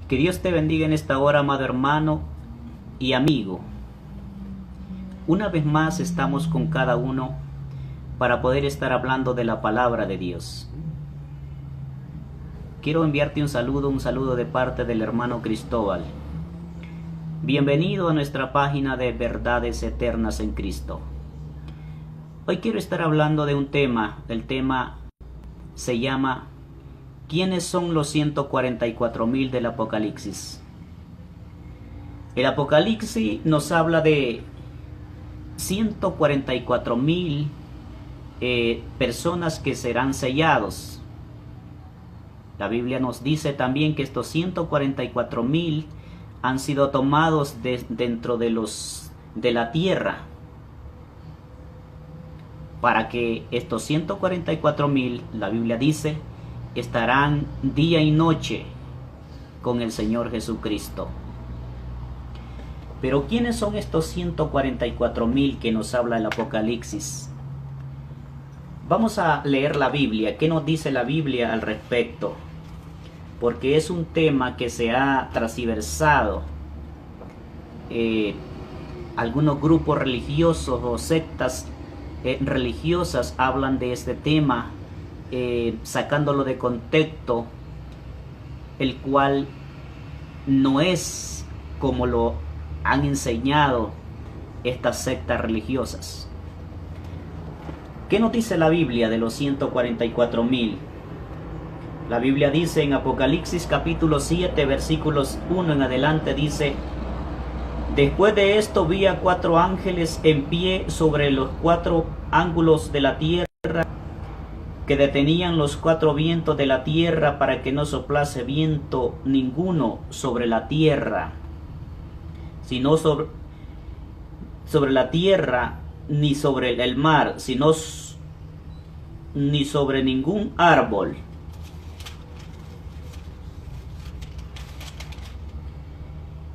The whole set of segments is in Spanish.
Que Dios te bendiga en esta hora, amado hermano y amigo. Una vez más estamos con cada uno para poder estar hablando de la palabra de Dios. Quiero enviarte un saludo de parte del hermano Cristóbal. Bienvenido a nuestra página de Verdades Eternas en Cristo. Hoy quiero estar hablando de un tema. El tema se llama ¿quiénes son los 144,000 del Apocalipsis? El Apocalipsis nos habla de 144,000 personas que serán sellados. La Biblia nos dice también que estos 144,000 han sido tomados dentro de la tierra, para que estos 144,000, la Biblia dice, estarán día y noche con el Señor Jesucristo. Pero ¿quiénes son estos 144,000 que nos habla el Apocalipsis? Vamos a leer la Biblia. ¿Qué nos dice la Biblia al respecto? Porque es un tema que se ha transversado. Algunos grupos religiosos o sectas religiosas hablan de este tema, sacándolo de contexto, el cual no es como lo han enseñado estas sectas religiosas. ¿Qué nos dice la Biblia de los 144,000? La Biblia dice en Apocalipsis capítulo 7 versículos 1 en adelante, dice: después de esto vi a 4 ángeles en pie sobre los 4 ángulos de la tierra, que detenían los 4 vientos de la tierra para que no soplase viento ninguno sobre la tierra, sino sobre la tierra, ni sobre el mar, sino ni sobre ningún árbol.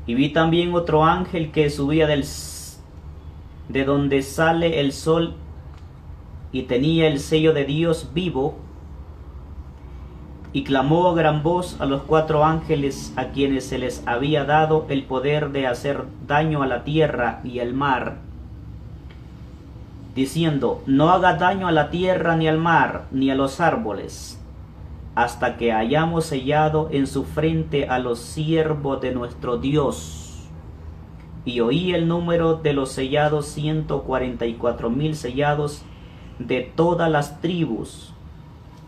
Y vi también otro ángel que subía de donde sale el sol, y tenía el sello de Dios vivo, y clamó a gran voz a los 4 ángeles a quienes se les había dado el poder de hacer daño a la tierra y al mar, diciendo: no haga daño a la tierra, ni al mar, ni a los árboles, hasta que hayamos sellado en su frente a los siervos de nuestro Dios. Y oí el número de los sellados, 144,000 sellados, de todas las tribus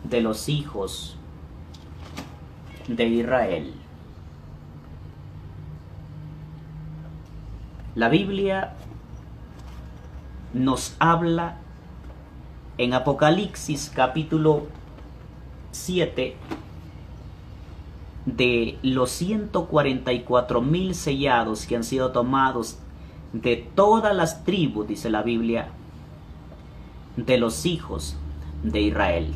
de los hijos de Israel. La Biblia nos habla en Apocalipsis capítulo 7 de los 144,000 sellados que han sido tomados de todas las tribus, dice la Biblia, de los hijos de Israel.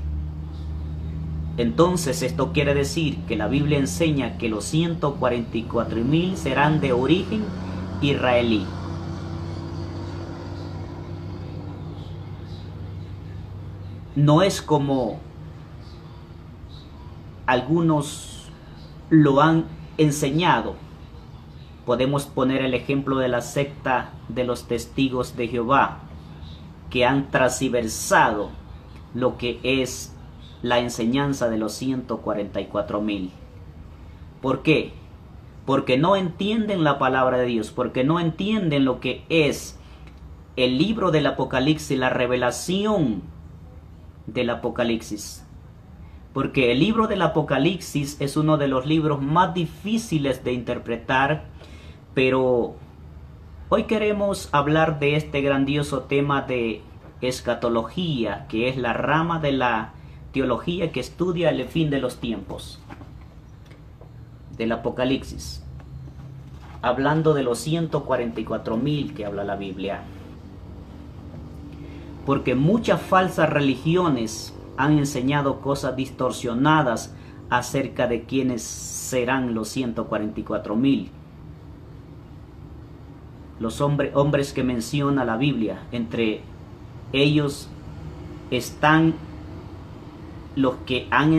Entonces esto quiere decir que la Biblia enseña que los 144,000 serán de origen israelí. No es como algunos lo han enseñado. Podemos poner el ejemplo de la secta de los testigos de Jehová, que han transversado lo que es la enseñanza de los 144,000. ¿Por qué? Porque no entienden la palabra de Dios, porque no entienden lo que es el libro del Apocalipsis, la revelación del Apocalipsis. Porque el libro del Apocalipsis es uno de los libros más difíciles de interpretar, pero hoy queremos hablar de este grandioso tema de escatología, que es la rama de la teología que estudia el fin de los tiempos, del Apocalipsis, hablando de los 144,000 que habla la Biblia. Porque muchas falsas religiones han enseñado cosas distorsionadas acerca de quiénes serán los 144,000. Los hombres que menciona la Biblia, entre ellos están los que han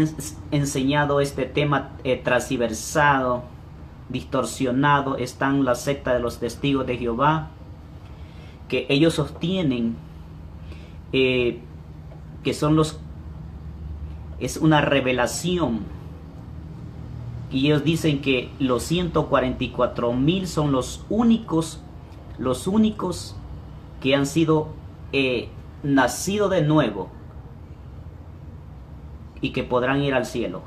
enseñado este tema transversado distorsionado están la secta de los testigos de Jehová, que ellos sostienen que es una revelación, y ellos dicen que los 144,000 son los únicos que han sido nacido de nuevo y que podrán ir al cielo.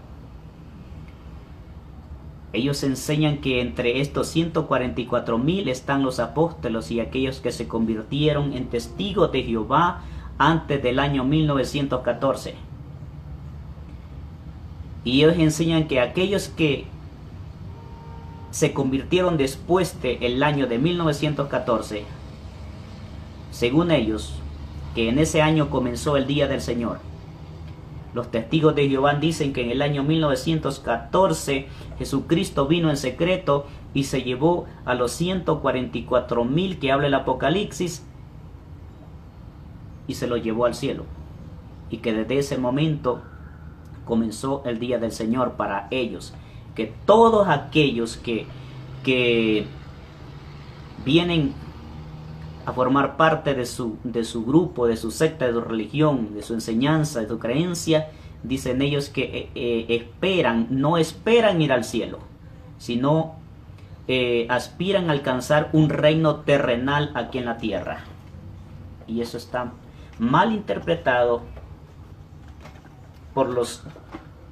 Ellos enseñan que entre estos 144,000 están los apóstolos y aquellos que se convirtieron en testigos de Jehová antes del año 1914. Y ellos enseñan que aquellos que se convirtieron después del año de 1914, según ellos, que en ese año comenzó el día del Señor. Los testigos de Jehová dicen que en el año 1914 Jesucristo vino en secreto y se llevó a los 144,000 que habla el Apocalipsis y se los llevó al cielo. Y que desde ese momento comenzó el día del Señor para ellos. Que todos aquellos que vienen a formar parte de su grupo, de su secta, de su religión, de su enseñanza, de su creencia, dicen ellos que no esperan ir al cielo, sino aspiran a alcanzar un reino terrenal aquí en la tierra. Y eso está mal interpretado por los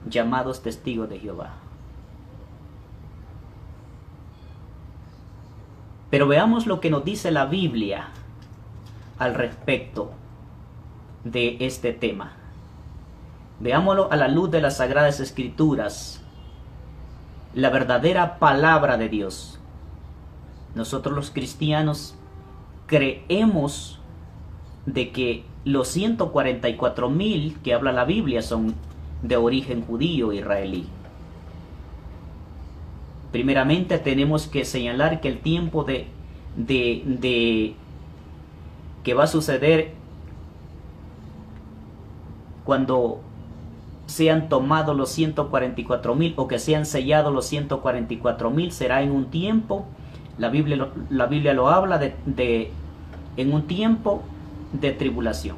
llamados testigos de Jehová. Pero veamos lo que nos dice la Biblia al respecto de este tema. Veámoslo a la luz de las Sagradas Escrituras, la verdadera palabra de Dios. Nosotros los cristianos creemos de que los 144,000 que habla la Biblia son de origen judío israelí. Primeramente tenemos que señalar que el tiempo que va a suceder cuando sean tomados los 144,000 o que sean sellados los 144,000 será en un tiempo, la Biblia lo habla en un tiempo de tribulación.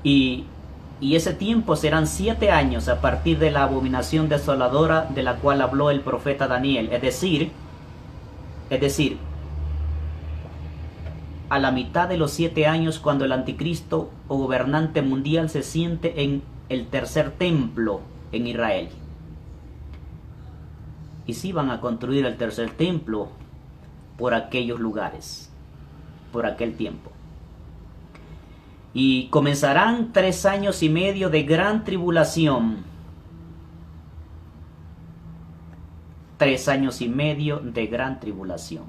Y ese tiempo serán 7 años a partir de la abominación desoladora de la cual habló el profeta Daniel. Es decir, a la mitad de los 7 años, cuando el anticristo o gobernante mundial se siente en el tercer templo en Israel. Y sí van a construir el tercer templo por aquellos lugares, por aquel tiempo. Y comenzarán 3 años y medio de gran tribulación. 3 años y medio de gran tribulación.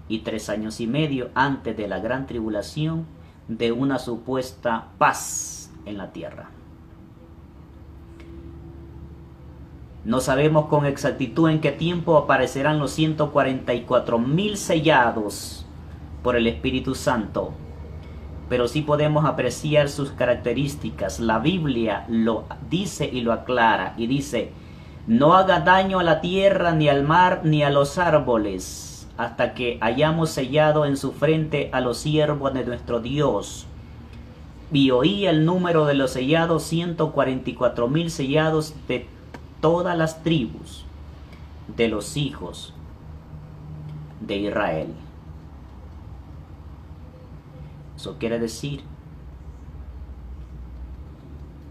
Y 3 años y medio antes de la gran tribulación de una supuesta paz en la tierra. No sabemos con exactitud en qué tiempo aparecerán los 144,000 sellados por el Espíritu Santo, pero sí podemos apreciar sus características. La Biblia lo dice y lo aclara, y dice: no haga daño a la tierra, ni al mar, ni a los árboles, hasta que hayamos sellado en su frente a los siervos de nuestro Dios. Y oí el número de los sellados, 144,000 sellados de todas las tribus de los hijos de Israel. Eso quiere decir,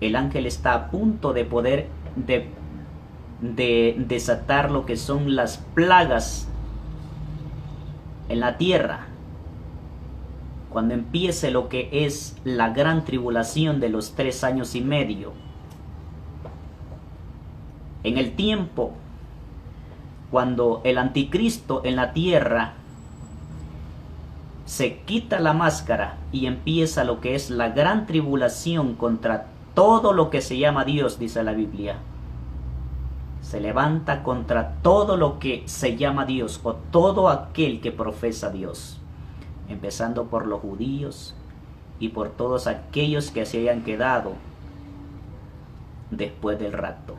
el ángel está a punto de poder de desatar lo que son las plagas en la tierra, cuando empiece lo que es la gran tribulación de los 3 años y medio. En el tiempo cuando el anticristo en la tierra se quita la máscara y empieza lo que es la gran tribulación contra todo lo que se llama Dios, dice la Biblia. Se levanta contra todo lo que se llama Dios, o todo aquel que profesa a Dios, empezando por los judíos y por todos aquellos que se hayan quedado después del rapto.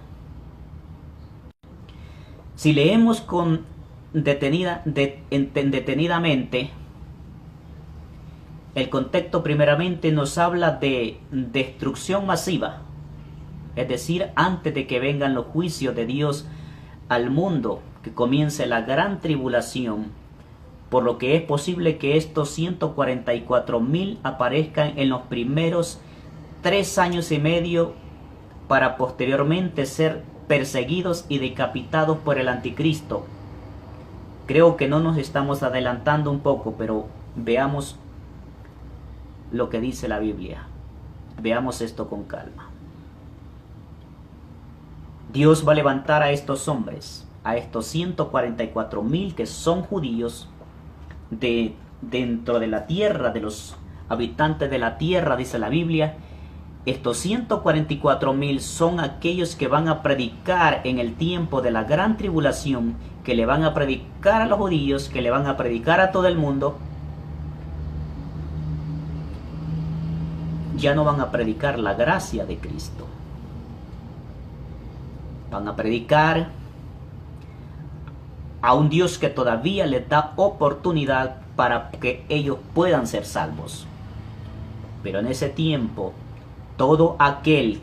Si leemos detenidamente, el contexto primeramente nos habla de destrucción masiva, es decir, antes de que vengan los juicios de Dios al mundo, que comience la gran tribulación, por lo que es posible que estos 144,000 aparezcan en los primeros 3 años y medio para posteriormente ser perseguidos y decapitados por el anticristo. Creo que no nos estamos adelantando un poco, pero veamos lo que dice la Biblia. Veamos esto con calma. Dios va a levantar a estos hombres, a estos 144,000 que son judíos, dentro de la tierra, de los habitantes de la tierra, dice la Biblia. Estos 144,000 son aquellos que van a predicar en el tiempo de la gran tribulación, que le van a predicar a los judíos, que le van a predicar a todo el mundo. Ya no van a predicar la gracia de Cristo. Van a predicar a un Dios que todavía les da oportunidad para que ellos puedan ser salvos. Pero en ese tiempo, todo aquel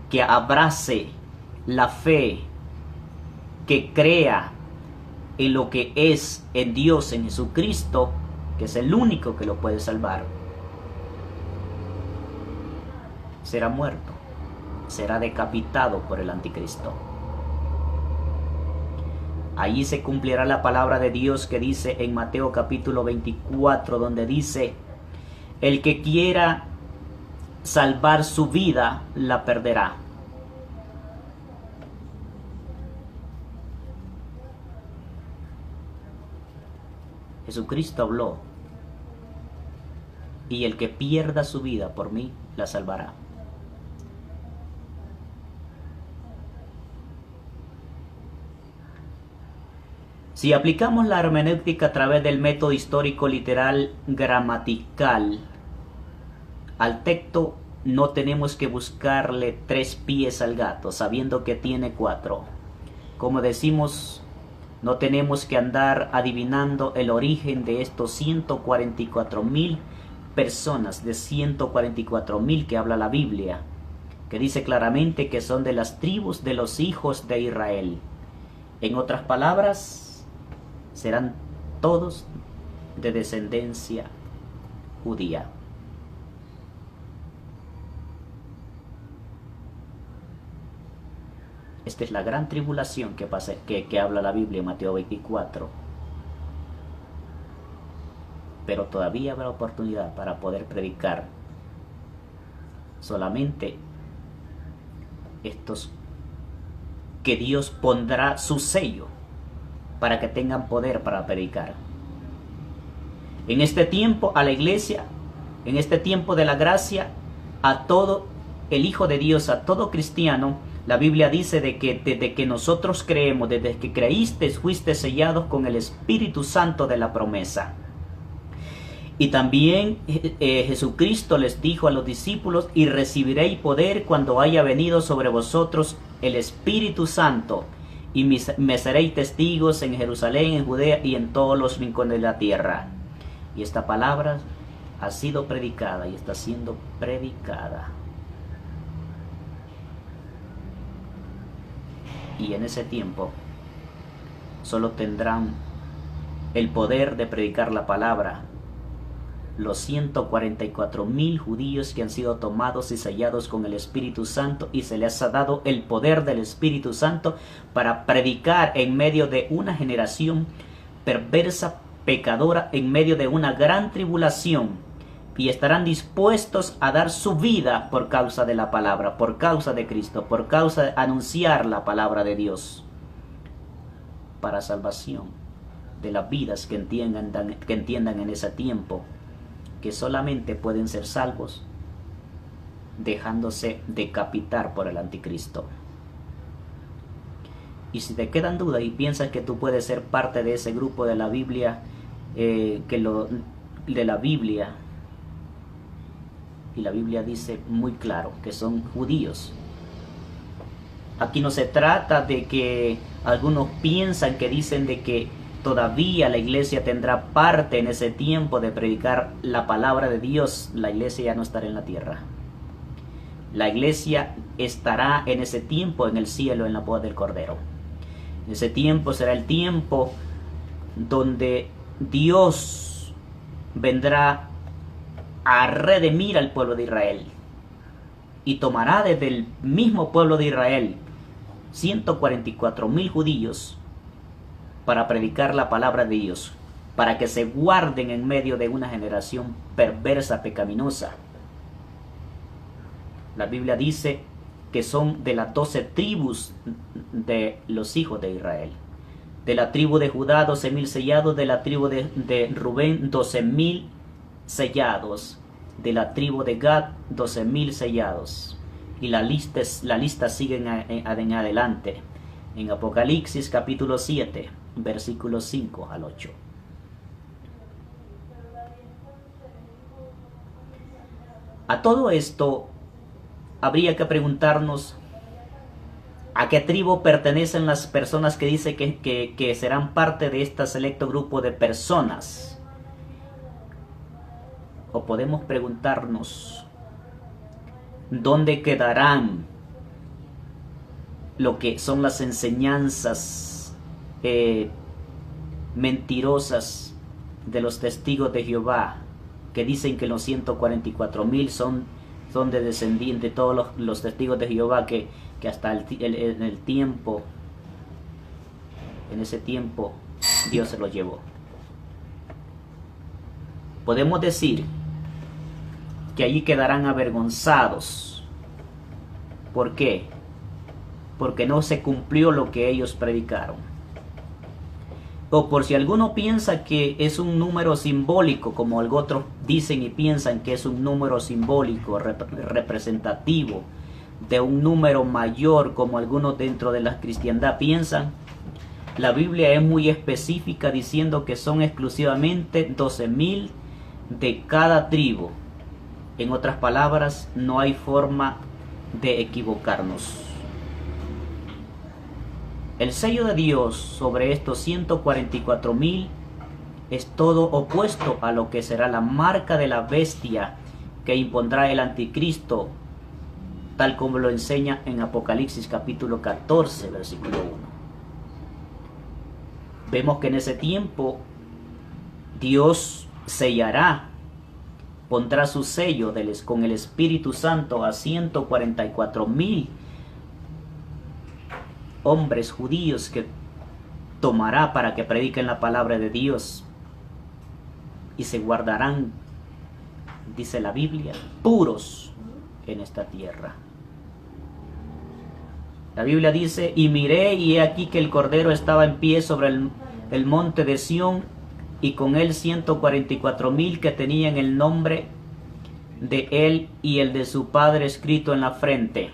que abrace la fe, que crea en lo que es en Dios, en Jesucristo, que es el único que lo puede salvar, será muerto, será decapitado por el anticristo. Allí se cumplirá la palabra de Dios que dice en Mateo capítulo 24, donde dice: el que quiera salvar su vida, la perderá. Jesucristo habló: y el que pierda su vida por mí, la salvará. Si aplicamos la hermenéutica a través del método histórico literal gramatical al texto, no tenemos que buscarle 3 pies al gato, sabiendo que tiene 4. Como decimos, no tenemos que andar adivinando el origen de estos 144,000 personas, de 144,000 que habla la Biblia, que dice claramente que son de las tribus de los hijos de Israel. En otras palabras, serán todos de descendencia judía. Esta es la gran tribulación que habla la Biblia en Mateo 24. Pero todavía habrá oportunidad para poder predicar. Solamente estos que Dios pondrá su sello para que tengan poder para predicar. En este tiempo a la iglesia, en este tiempo de la gracia, a todo el Hijo de Dios, a todo cristiano, la Biblia dice de que desde que nosotros creemos, desde que creíste, fuiste sellados con el Espíritu Santo de la promesa. Y también Jesucristo les dijo a los discípulos: y recibiréis poder cuando haya venido sobre vosotros el Espíritu Santo, y me seréis testigos en Jerusalén, en Judea y en todos los rincones de la tierra. Y esta palabra ha sido predicada y está siendo predicada. Y en ese tiempo solo tendrán el poder de predicar la palabra los 144,000 judíos que han sido tomados y sellados con el Espíritu Santo, y se les ha dado el poder del Espíritu Santo para predicar en medio de una generación perversa, pecadora, en medio de una gran tribulación, y estarán dispuestos a dar su vida por causa de la palabra, por causa de Cristo, por causa de anunciar la palabra de Dios, para salvación de las vidas que entiendan en ese tiempo que solamente pueden ser salvos dejándose decapitar por el anticristo. Y si te quedan dudas y piensas que tú puedes ser parte de ese grupo de la Biblia, y la Biblia dice muy claro que son judíos, Aquí no se trata de que algunos piensan que dicen de que todavía la iglesia tendrá parte en ese tiempo de predicar la palabra de Dios. La iglesia ya no estará en la tierra. La iglesia estará en ese tiempo en el cielo, en la boda del Cordero. Ese tiempo será el tiempo donde Dios vendrá a redimir al pueblo de Israel y tomará desde el mismo pueblo de Israel 144,000 judíos para predicar la palabra de Dios, para que se guarden en medio de una generación perversa, pecaminosa. La Biblia dice que son de las 12 tribus de los hijos de Israel. De la tribu de Judá 12,000 sellados, de la tribu de Rubén 12,000 sellados, de la tribu de Gad 12,000 sellados. Y la lista sigue en adelante. En Apocalipsis capítulo 7, versículos 5 al 8. A todo esto habría que preguntarnos a qué tribu pertenecen las personas que dicen que serán parte de este selecto grupo de personas. O podemos preguntarnos dónde quedarán lo que son las enseñanzas mentirosas de los testigos de Jehová, que dicen que los 144,000 son de descendientes de todos los testigos de Jehová, que hasta en ese tiempo Dios se los llevó. Podemos decir que allí quedarán avergonzados. ¿Por qué? Porque no se cumplió lo que ellos predicaron. O por si alguno piensa que es un número simbólico, como otros dicen y piensan que es un número simbólico, representativo de un número mayor, como algunos dentro de la cristiandad piensan, la Biblia es muy específica diciendo que son exclusivamente 12,000 de cada tribu. En otras palabras, no hay forma de equivocarnos. El sello de Dios sobre estos 144,000 es todo opuesto a lo que será la marca de la bestia que impondrá el anticristo, tal como lo enseña en Apocalipsis capítulo 14, versículo 1. Vemos que en ese tiempo Dios sellará, pondrá su sello con el Espíritu Santo a 144,000 hombres judíos que tomará para que prediquen la palabra de Dios, y se guardarán, dice la Biblia, puros en esta tierra. La Biblia dice: y miré, y he aquí que el Cordero estaba en pie sobre el monte de Sión, y con él 144,000 que tenían el nombre de él y el de su padre escrito en la frente.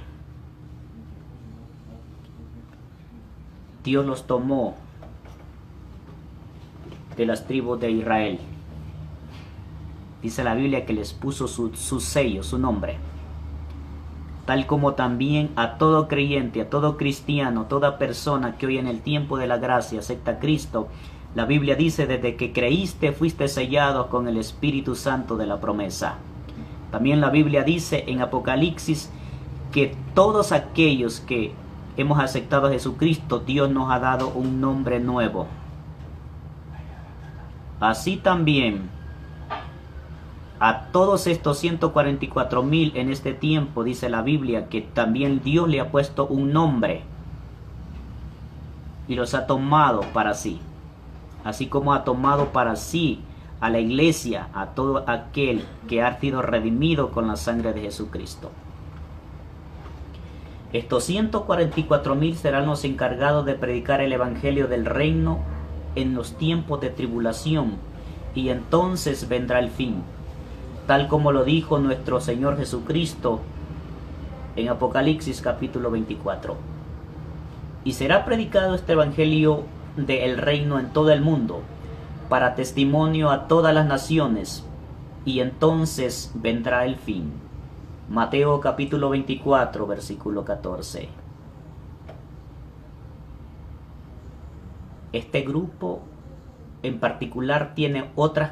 Dios los tomó de las tribus de Israel. Dice la Biblia que les puso su sello, su nombre. Tal como también a todo creyente, a todo cristiano, toda persona que hoy en el tiempo de la gracia acepta a Cristo, la Biblia dice: desde que creíste fuiste sellado con el Espíritu Santo de la promesa. También la Biblia dice en Apocalipsis que todos aquellos que hemos aceptado a Jesucristo, Dios nos ha dado un nombre nuevo. Así también a todos estos 144,000 en este tiempo, dice la Biblia, que también Dios le ha puesto un nombre y los ha tomado para sí. Así como ha tomado para sí a la iglesia, a todo aquel que ha sido redimido con la sangre de Jesucristo. Estos 144,000 serán los encargados de predicar el evangelio del reino en los tiempos de tribulación, y entonces vendrá el fin, tal como lo dijo nuestro Señor Jesucristo en Apocalipsis capítulo 24. Y será predicado este evangelio del reino en todo el mundo, para testimonio a todas las naciones, y entonces vendrá el fin. Mateo capítulo 24, versículo 14. Este grupo en particular tiene otras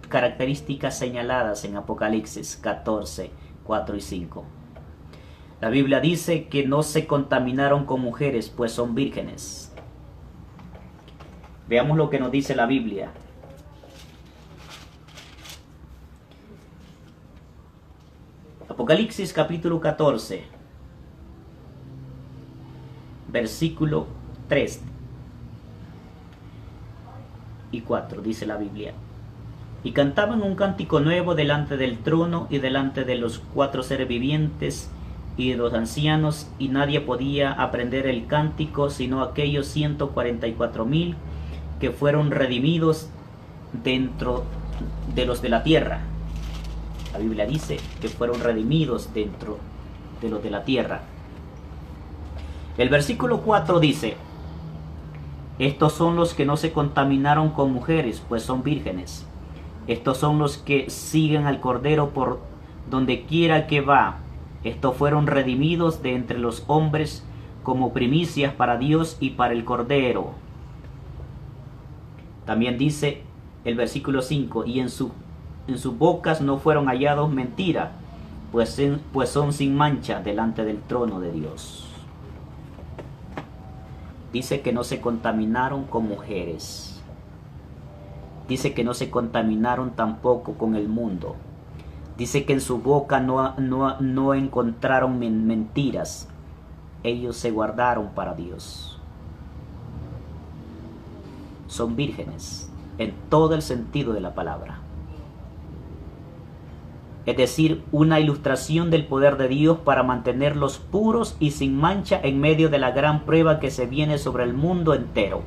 características señaladas en Apocalipsis 14, 4 y 5. La Biblia dice que no se contaminaron con mujeres, pues son vírgenes. Veamos lo que nos dice la Biblia. Apocalipsis capítulo 14, versículo 3 y 4, dice la Biblia. Y cantaban un cántico nuevo delante del trono y delante de los 4 seres vivientes y de los ancianos, y nadie podía aprender el cántico sino aquellos 144,000 que fueron redimidos dentro de los de la tierra. La Biblia dice que fueron redimidos dentro de los de la tierra. El versículo 4 dice: estos son los que no se contaminaron con mujeres, pues son vírgenes. Estos son los que siguen al Cordero por donde quiera que va. Estos fueron redimidos de entre los hombres como primicias para Dios y para el Cordero. También dice el versículo 5: y en sus bocas no fueron hallados mentira, pues son sin mancha delante del trono de Dios. Dice que no se contaminaron con mujeres. Dice que no se contaminaron tampoco con el mundo. Dice que en su boca no encontraron mentiras. Ellos se guardaron para Dios. Son vírgenes en todo el sentido de la palabra. Es decir, una ilustración del poder de Dios para mantenerlos puros y sin mancha en medio de la gran prueba que se viene sobre el mundo entero.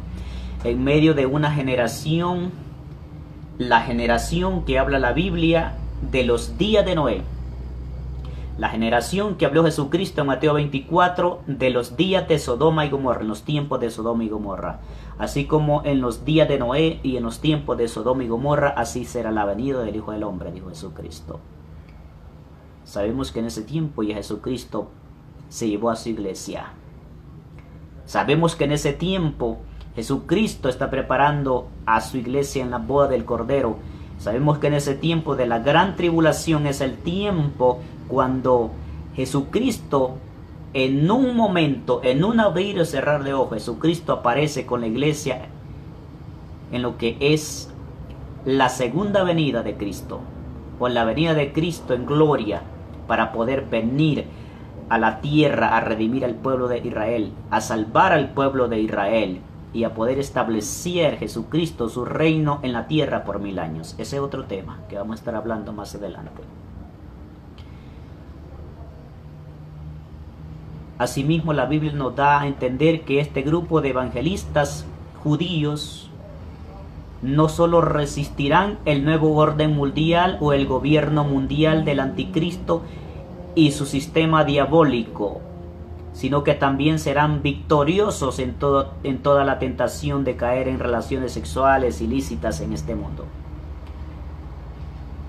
En medio de una generación, la generación que habla la Biblia de los días de Noé. La generación que habló Jesucristo en Mateo 24 de los días de Sodoma y Gomorra, en los tiempos de Sodoma y Gomorra. Así como en los días de Noé y en los tiempos de Sodoma y Gomorra, así será la venida del Hijo del Hombre, dijo Jesucristo. Sabemos que en ese tiempo ya Jesucristo se llevó a su iglesia. Sabemos que en ese tiempo Jesucristo está preparando a su iglesia en la boda del Cordero. Sabemos que en ese tiempo de la gran tribulación es el tiempo cuando Jesucristo, en un momento, en un abrir y cerrar de ojos, Jesucristo aparece con la iglesia en lo que es la segunda venida de Cristo, o la venida de Cristo en gloria, para poder venir a la tierra a redimir al pueblo de Israel, a salvar al pueblo de Israel y a poder establecer Jesucristo su reino en la tierra por 1000 años. Ese es otro tema que vamos a estar hablando más adelante. Asimismo, la Biblia nos da a entender que este grupo de evangelistas judíos no solo resistirán el nuevo orden mundial o el gobierno mundial del anticristo y su sistema diabólico, sino que también serán victoriosos en toda la tentación de caer en relaciones sexuales ilícitas en este mundo.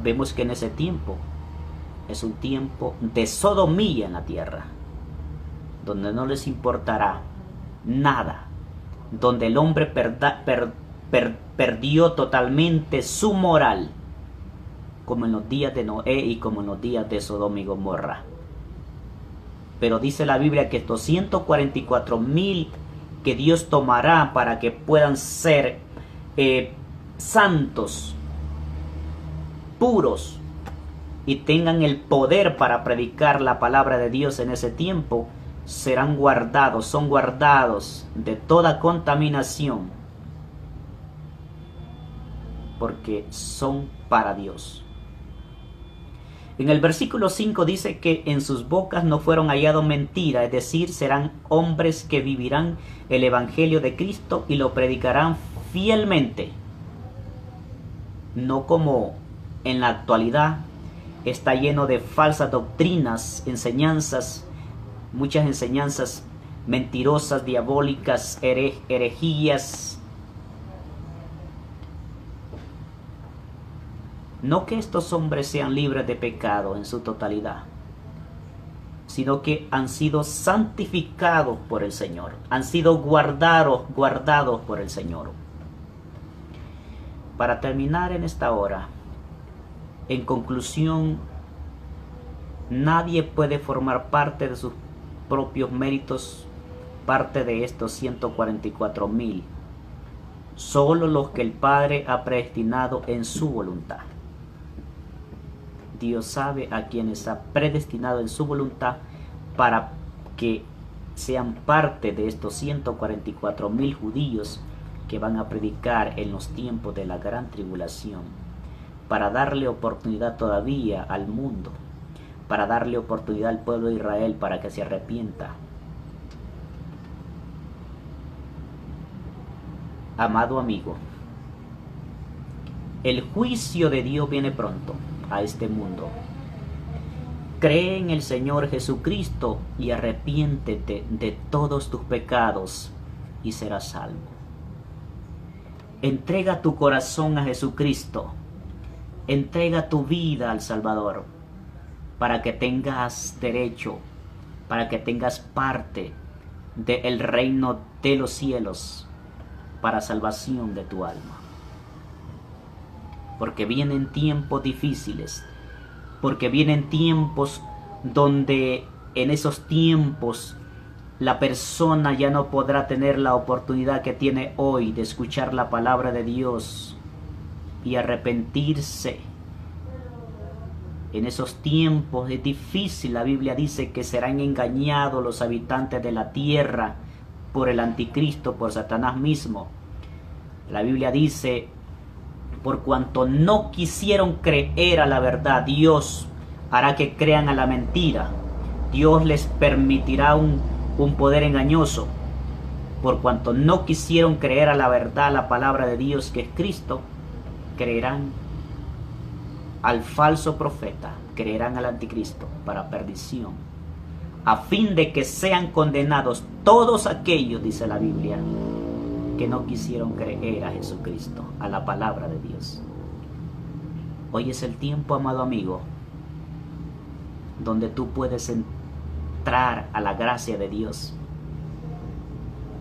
Vemos que en ese tiempo es un tiempo de sodomía en la tierra, donde no les importará nada, donde el hombre perdió totalmente su moral, como en los días de Noé y como en los días de Sodoma y Gomorra. Pero dice la Biblia que estos 144,000 que Dios tomará para que puedan ser santos, puros, y tengan el poder para predicar la palabra de Dios en ese tiempo, serán guardados, son guardados de toda contaminación, porque son para Dios. En el versículo 5 dice que en sus bocas no fueron hallados mentira, es decir, serán hombres que vivirán el evangelio de Cristo y lo predicarán fielmente. No como en la actualidad está lleno de falsas doctrinas, enseñanzas, muchas enseñanzas mentirosas, diabólicas, herejías. No que estos hombres sean libres de pecado en su totalidad, sino que han sido santificados por el Señor, han sido guardados por el Señor. Para terminar en esta hora, en conclusión, nadie puede formar parte de sus propios méritos, parte de estos 144,000, solo los que el Padre ha predestinado en su voluntad. Dios sabe a quienes ha predestinado en su voluntad para que sean parte de estos 144,000 judíos que van a predicar en los tiempos de la gran tribulación, para darle oportunidad todavía al mundo, para darle oportunidad al pueblo de Israel para que se arrepienta. Amado amigo, el juicio de Dios viene pronto a este mundo. Cree en el Señor Jesucristo y arrepiéntete de todos tus pecados y serás salvo. Entrega tu corazón a Jesucristo. Entrega tu vida al Salvador para que tengas derecho, para que tengas parte del reino de los cielos para salvación de tu alma. Porque vienen tiempos difíciles, porque vienen tiempos donde en esos tiempos la persona ya no podrá tener la oportunidad que tiene hoy de escuchar la palabra de Dios y arrepentirse. En esos tiempos es difícil, la Biblia dice que serán engañados los habitantes de la tierra por el anticristo, por Satanás mismo. La Biblia dice: por cuanto no quisieron creer a la verdad, Dios hará que crean a la mentira. Dios les permitirá un poder engañoso. Por cuanto no quisieron creer a la verdad, la palabra de Dios que es Cristo, creerán al falso profeta, creerán al anticristo para perdición, a fin de que sean condenados todos aquellos, dice la Biblia, que no quisieron creer a Jesucristo, a la palabra de Dios. Hoy es el tiempo, amado amigo, donde tú puedes entrar a la gracia de Dios,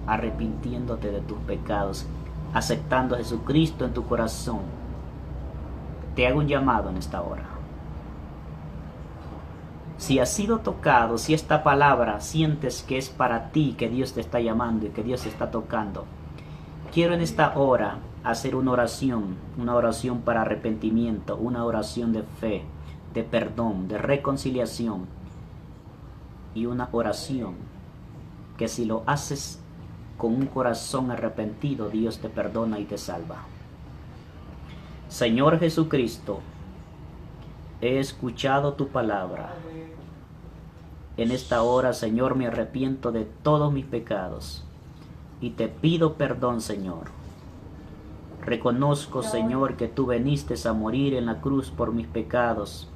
arrepintiéndote de tus pecados, aceptando a Jesucristo en tu corazón. Te hago un llamado en esta hora. Si has sido tocado, si esta palabra sientes que es para ti, que Dios te está llamando y que Dios te está tocando, quiero en esta hora hacer una oración para arrepentimiento, una oración de fe, de perdón, de reconciliación, y una oración que si lo haces con un corazón arrepentido, Dios te perdona y te salva. Señor Jesucristo, he escuchado tu palabra. En esta hora, Señor, me arrepiento de todos mis pecados y te pido perdón, Señor. Reconozco, Señor, que tú viniste a morir en la cruz por mis pecados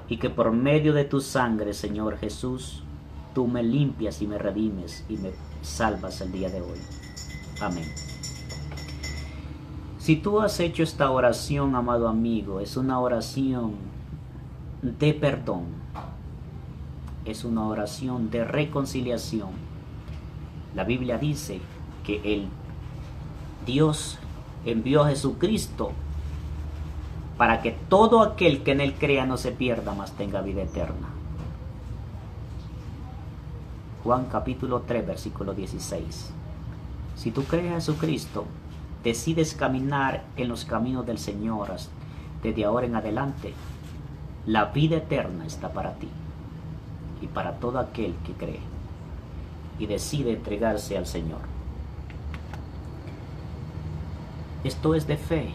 y que por medio de tu sangre, Señor Jesús, tú me limpias y me redimes y me salvas el día de hoy. Amén. Si tú has hecho esta oración, amado amigo, es una oración de perdón, es una oración de reconciliación. La Biblia dice que el Dios envió a Jesucristo para que todo aquel que en él crea no se pierda, mas tenga vida eterna. Juan capítulo 3, versículo 16. Si tú crees en Jesucristo, decides caminar en los caminos del Señor desde ahora en adelante, la vida eterna está para ti y para todo aquel que cree y decide entregarse al Señor. Esto es de fe,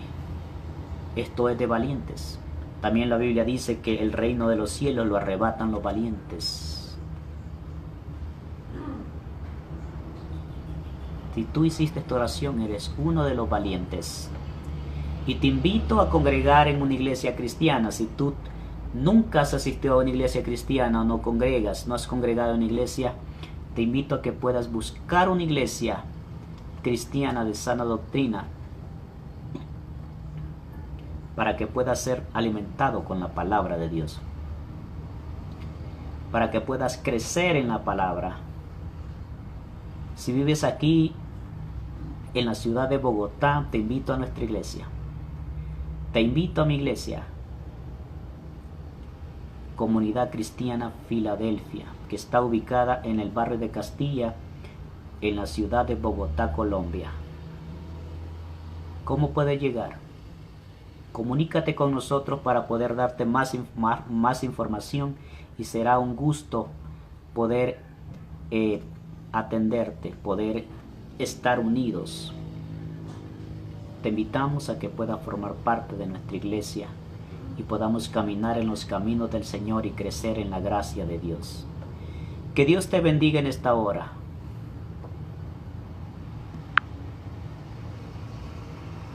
esto es de valientes. También la Biblia dice que el reino de los cielos lo arrebatan los valientes. Si tú hiciste esta oración, eres uno de los valientes. Y te invito a congregar en una iglesia cristiana. Si tú nunca has asistido a una iglesia cristiana o no congregas, no has congregado en una iglesia, te invito a que puedas buscar una iglesia cristiana de sana doctrina para que puedas ser alimentado con la palabra de Dios. para que puedas crecer en la palabra. Si vives aquí en la ciudad de Bogotá, te invito a nuestra iglesia. Te invito a mi iglesia, Comunidad Cristiana Filadelfia, que está ubicada en el barrio de Castilla, en la ciudad de Bogotá, Colombia. ¿Cómo puedes llegar? Comunícate con nosotros para poder darte más información, y será un gusto poder atenderte, poder estar unidos. Te invitamos a que puedas formar parte de nuestra iglesia y podamos caminar en los caminos del Señor y crecer en la gracia de Dios. Que Dios te bendiga en esta hora.